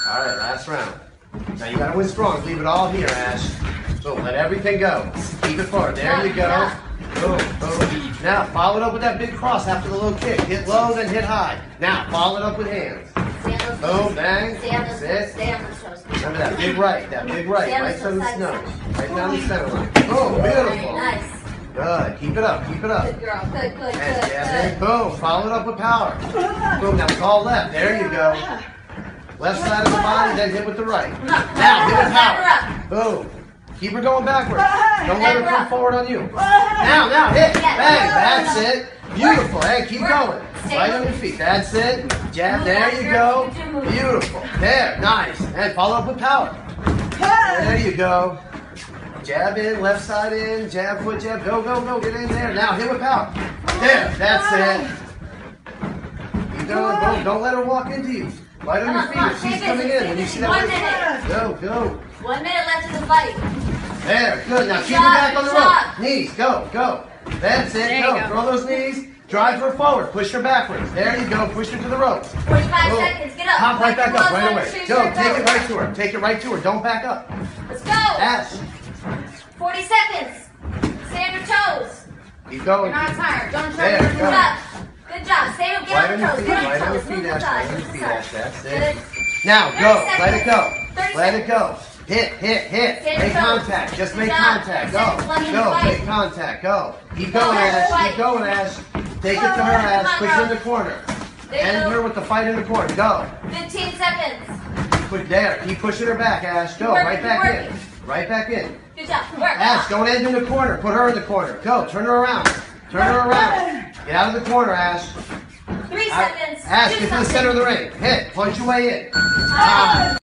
All right, last round. Now you gotta win strong. Leave it all here, Ash. So let everything go. Keep it forward. There you go. Boom, boom. Now follow it up with that big cross after the low kick. Hit low, then hit high. Now follow it up with hands. Boom, bang. That's it. Remember that big right, right from the nose. Right down the center line. Boom, beautiful. Nice. Good. Keep it up, keep it up. Good girl. Good, good, And good. boom, follow it up with power. Boom, now it's all left. There you go. Left side of the body, then hit with the right. Now hit with power. Boom. Keep her going backwards. Don't let her come forward on you. Now hit. Bang. That's it. Beautiful. Hey, keep going. Right on your feet. That's it. Jab. There you go. Beautiful. There. Nice. And follow up with power. There you go. Jab in, left side in, jab, foot jab. Go, go, go. Get in there. Now hit with power. There. That's it. Keep going. Boom. Don't let her walk into you. Right on your feet. If she's coming in. When you see that. Go, go. 1 minute left in the fight. There, good. Now keep her back on the rope. Knees, go, go. That's it, go. Throw those knees. Drive her forward. Push her backwards. There you go. Push her to the ropes. 45 seconds. Get up. Hop right back up right away. Go. Take it right to her. Take it right to her. Don't back up. Let's go. Ash. 40 seconds. Stay on your toes. Keep going. You're not tired. Don't There, Good go. job. Good job. Stay up. Get on your toes. Get on Right on your your toes. feet, Move the Ash. Right on your thighs. feet, Ash. That's Good. it. Now go. 30 Let it go. 30 Let it go. Hit. Make contact. Just make contact. Go. Go. Make contact. Go. Keep going, Ash. Keep going, Ash. Take it to her, Ash. Push her in the corner. End her with the fight in the corner. Go. 15 seconds. Put there. Keep pushing her back, Ash. Go. Right back in. Right back in. Good job. Work. Ash, don't end in the corner. Put her in the corner. Go. Turn her around. Turn her around. Get out of the corner, Ash. 3 seconds. Ash, Do get to the something. center of the ring. Hit. Punch your way in.